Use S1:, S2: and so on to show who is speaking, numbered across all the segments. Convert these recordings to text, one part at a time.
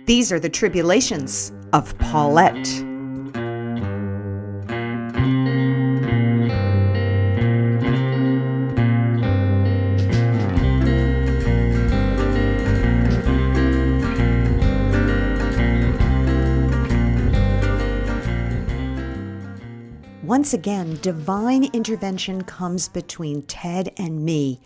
S1: These are the tribulations of Paulette. Once again, divine intervention comes between Ted and me,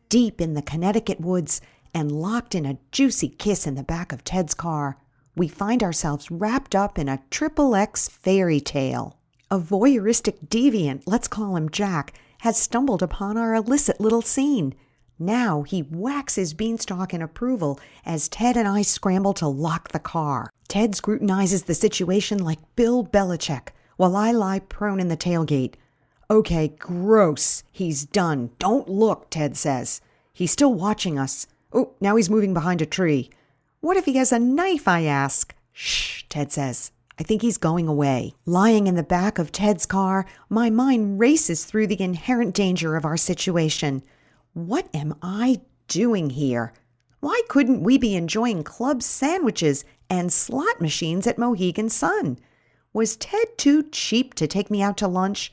S1: deep in the Connecticut woods and locked in a juicy kiss in the back of Ted's car. We find ourselves wrapped up in a XXX fairy tale. A voyeuristic deviant, let's call him Jack, has stumbled upon our illicit little scene. Now he whacks his beanstalk in approval as Ted and I scramble to lock the car. Ted scrutinizes the situation like Bill Belichick, while I lie prone in the tailgate. Okay, gross. He's done. Don't look, Ted says. He's still watching us. Oh, now he's moving behind a tree. What if he has a knife, I ask? Shh, Ted says. I think he's going away. Lying in the back of Ted's car, my mind races through the inherent danger of our situation. What am I doing here? Why couldn't we be enjoying club sandwiches and slot machines at Mohegan Sun? Was Ted too cheap to take me out to lunch?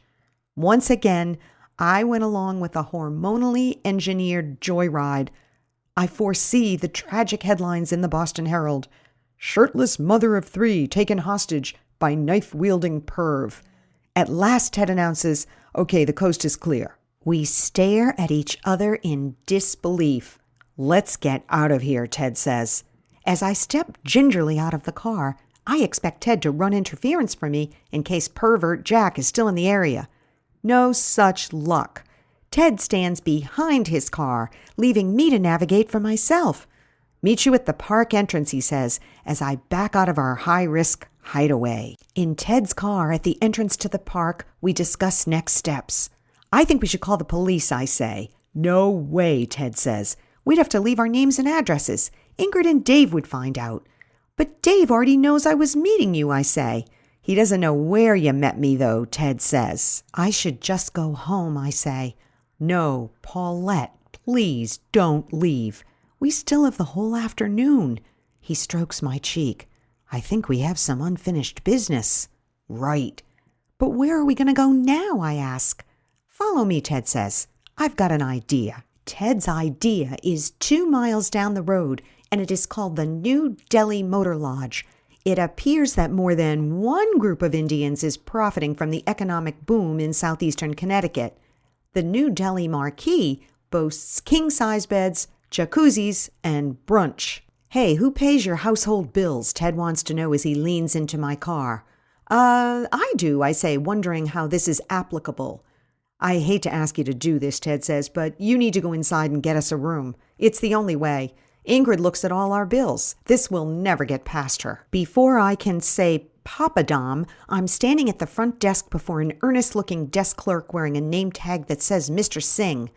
S1: Once again, I went along with a hormonally engineered joyride. I foresee the tragic headlines in the Boston Herald. Shirtless mother of 3 taken hostage by knife-wielding perv. At last, Ted announces, okay, the coast is clear. We stare at each other in disbelief. Let's get out of here, Ted says. As I step gingerly out of the car, I expect Ted to run interference for me in case pervert Jack is still in the area. No such luck. Ted stands behind his car, leaving me to navigate for myself. Meet you at the park entrance, he says, as I back out of our high-risk hideaway. In Ted's car at the entrance to the park, we discuss next steps. I think we should call the police, I say. No way, Ted says. We'd have to leave our names and addresses. Ingrid and Dave would find out. But Dave already knows I was meeting you, I say. He doesn't know where you met me, though, Ted says. I should just go home, I say. No, Paulette, please don't leave. We still have the whole afternoon. He strokes my cheek. I think we have some unfinished business. Right. But where are we going to go now, I ask. Follow me, Ted says. I've got an idea. Ted's idea is 2 miles down the road, and it is called the New Delhi Motor Lodge. It appears that more than one group of Indians is profiting from the economic boom in southeastern Connecticut. The New Delhi Marquee boasts king-size beds, jacuzzis, and brunch. Hey, who pays your household bills? Ted wants to know as he leans into my car. I do, I say, wondering how this is applicable. I hate to ask you to do this, Ted says, but you need to go inside and get us a room. It's the only way. Ingrid looks at all our bills. This will never get past her. Before I can say Papadom, I'm standing at the front desk before an earnest-looking desk clerk wearing a name tag that says Mr. Singh.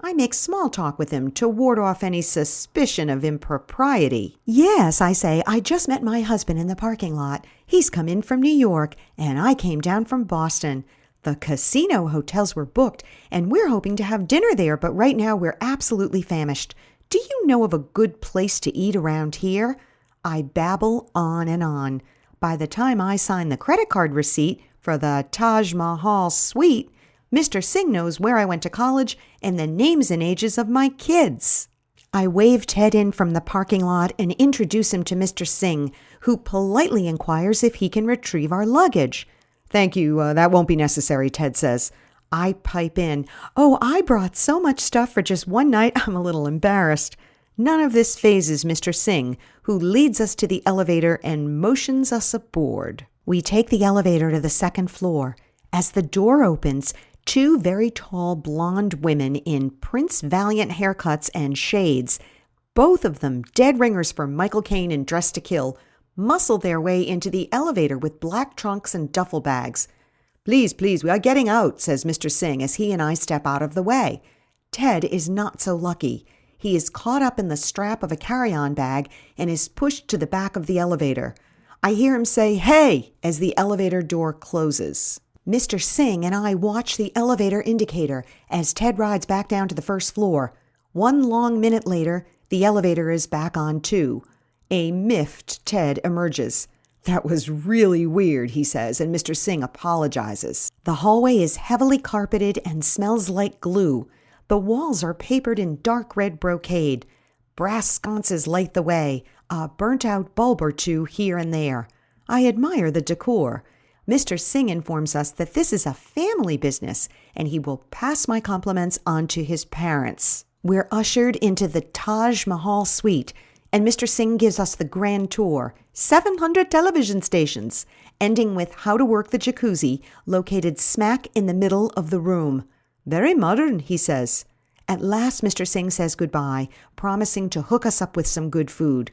S1: I make small talk with him to ward off any suspicion of impropriety. Yes, I say, I just met my husband in the parking lot. He's come in from New York, and I came down from Boston. The casino hotels were booked, and we're hoping to have dinner there, but right now we're absolutely famished. Do you know of a good place to eat around here? I babble on and on. By the time I sign the credit card receipt for the Taj Mahal suite, Mr. Singh knows where I went to college and the names and ages of my kids. I wave Ted in from the parking lot and introduce him to Mr. Singh, who politely inquires if he can retrieve our luggage. Thank you, that won't be necessary, Ted says. I pipe in, oh, I brought so much stuff for just one night, I'm a little embarrassed. None of this phases Mr. Singh, who leads us to the elevator and motions us aboard. We take the elevator to the second floor. As the door opens, 2 very tall blonde women in Prince Valiant haircuts and shades, both of them dead ringers for Michael Caine in Dress to Kill, muscle their way into the elevator with black trunks and duffel bags. Please, we are getting out, says Mr. Singh as he and I step out of the way. Ted is not so lucky. He is caught up in the strap of a carry-on bag and is pushed to the back of the elevator. I hear him say, hey, as the elevator door closes. Mr. Singh and I watch the elevator indicator as Ted rides back down to the first floor. 1 long minute later, the elevator is back on too. A miffed Ted emerges. "That was really weird," he says, and Mr. Singh apologizes. The hallway is heavily carpeted and smells like glue. The walls are papered in dark red brocade. Brass sconces light the way, a burnt-out bulb or two here and there. I admire the decor. Mr. Singh informs us that this is a family business, and he will pass my compliments on to his parents. We're ushered into the Taj Mahal suite, and Mr. Singh gives us the grand tour, 700 television stations, ending with how to work the jacuzzi, located smack in the middle of the room. "Very modern," he says. At last, Mr. Singh says goodbye, promising to hook us up with some good food.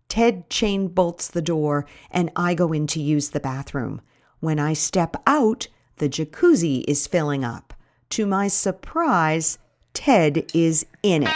S1: Ted chain bolts the door, and I go in to use the bathroom. When I step out, the jacuzzi is filling up. To my surprise, Ted is in it.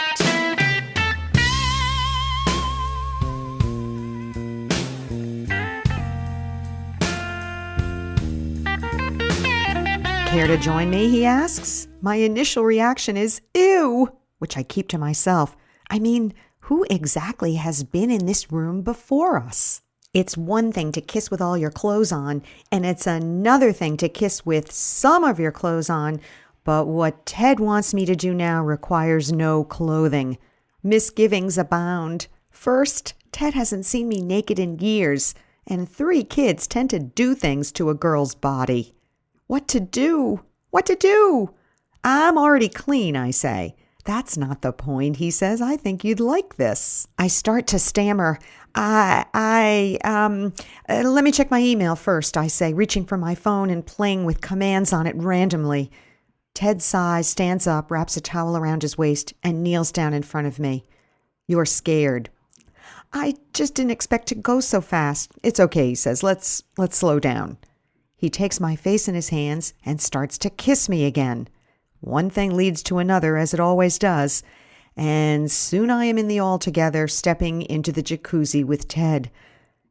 S1: "Care to join me?" he asks. My initial reaction is, "Ew," which I keep to myself. I mean, who exactly has been in this room before us? It's one thing to kiss with all your clothes on, and it's another thing to kiss with some of your clothes on, but what Ted wants me to do now requires no clothing. Misgivings abound. First, Ted hasn't seen me naked in years, and 3 kids tend to do things to a girl's body. What to do? What to do? "I'm already clean," I say. "That's not the point," he says. "I think you'd like this." I start to stammer. Let me check my email first," I say, reaching for my phone and playing with commands on it randomly. Ted sighs, stands up, wraps a towel around his waist, and kneels down in front of me. "You're scared." "I just didn't expect to go so fast." "It's okay," he says. Let's slow down." He takes my face in his hands and starts to kiss me again. One thing leads to another, as it always does, and soon I am in the all-together, stepping into the jacuzzi with Ted.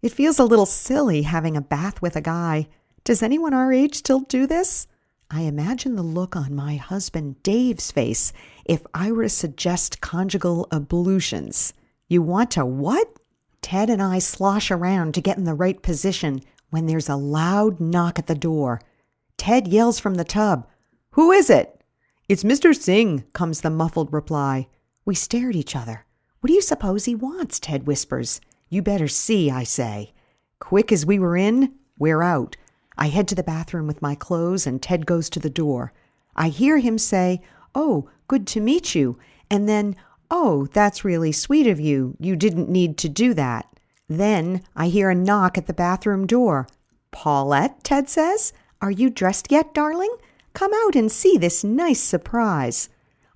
S1: It feels a little silly having a bath with a guy. Does anyone our age still do this? I imagine the look on my husband Dave's face if I were to suggest conjugal ablutions. "You want to what?" Ted and I slosh around to get in the right position when there's a loud knock at the door. Ted yells from the tub, "Who is it?" "It's Mr. Singh," comes the muffled reply. We stare at each other. "What do you suppose he wants?" Ted whispers. "You better see," I say. Quick as we were in, we're out. I head to the bathroom with my clothes, and Ted goes to the door. I hear him say, "Oh, good to meet you," and then, "Oh, that's really sweet of you. You didn't need to do that." Then I hear a knock at the bathroom door. "Paulette," Ted says, "are you dressed yet, darling? Come out and see this nice surprise."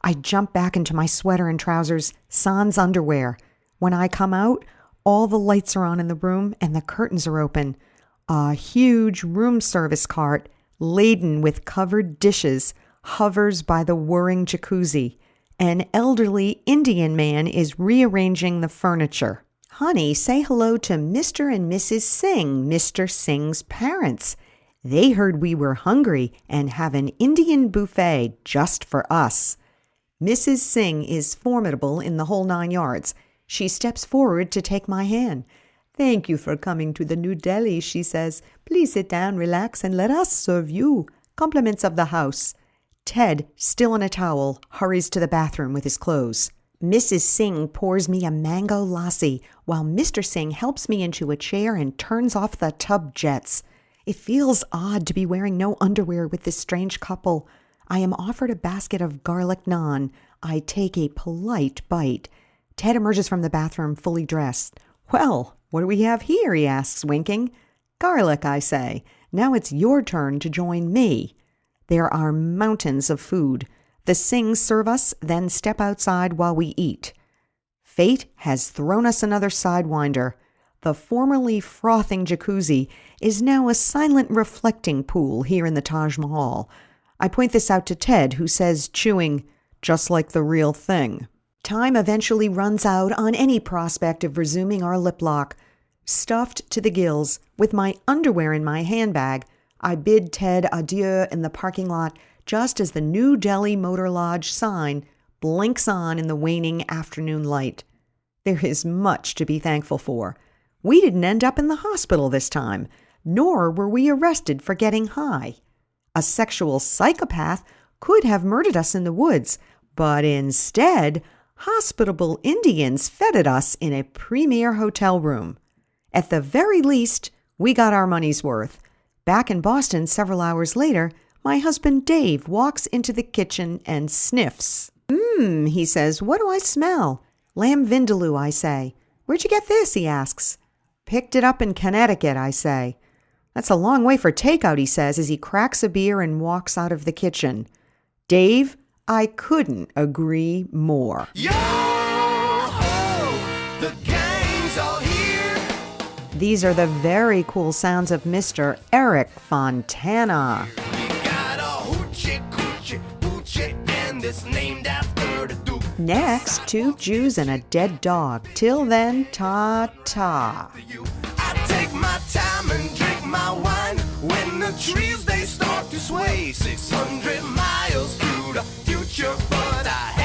S1: I jump back into my sweater and trousers, sans underwear. When I come out, all the lights are on in the room and the curtains are open. A huge room service cart, laden with covered dishes, hovers by the whirring jacuzzi. An elderly Indian man is rearranging the furniture. "Honey, say hello to Mr. and Mrs. Singh, Mr. Singh's parents. They heard we were hungry and have an Indian buffet just for us." Mrs. Singh is formidable in the whole 9 yards. She steps forward to take my hand. "Thank you for coming to the New Delhi," she says. "Please sit down, relax, and let us serve you. Compliments of the house." Ted, still in a towel, hurries to the bathroom with his clothes. Mrs. Singh pours me a mango lassi, while Mr. Singh helps me into a chair and turns off the tub jets. It feels odd to be wearing no underwear with this strange couple. I am offered a basket of garlic naan. I take a polite bite. Ted emerges from the bathroom fully dressed. "Well, what do we have here?" he asks, winking. "Garlic," I say. "Now it's your turn to join me." There are mountains of food. The Singhs serve us, then step outside while we eat. Fate has thrown us another sidewinder. The formerly frothing jacuzzi is now a silent reflecting pool here in the Taj Mahal. I point this out to Ted, who says, chewing, "Just like the real thing." Time eventually runs out on any prospect of resuming our lip lock. Stuffed to the gills, with my underwear in my handbag, I bid Ted adieu in the parking lot just as the New Delhi Motor Lodge sign blinks on in the waning afternoon light. There is much to be thankful for. We didn't end up in the hospital this time, nor were we arrested for getting high. A sexual psychopath could have murdered us in the woods, but instead, hospitable Indians feted us in a premier hotel room. At the very least, we got our money's worth. Back in Boston several hours later, my husband Dave walks into the kitchen and sniffs. He says, "What do I smell?" "Lamb vindaloo," I say. "Where'd you get this?" he asks. "Picked it up in Connecticut," I say. "That's a long way for takeout," he says as he cracks a beer and walks out of the kitchen. Dave, I couldn't agree more.
S2: Yo-ho, the gang's all here.
S1: These are the very cool sounds of Mr. Eric Fontana.
S2: We got a hoochie coochie hoochie, and it's named after the Duke.
S1: Next, 2 Jews and a dead dog. Till then, ta-ta.
S2: I take my time and drink my wine when the trees they start to sway. 600 miles to the future, but I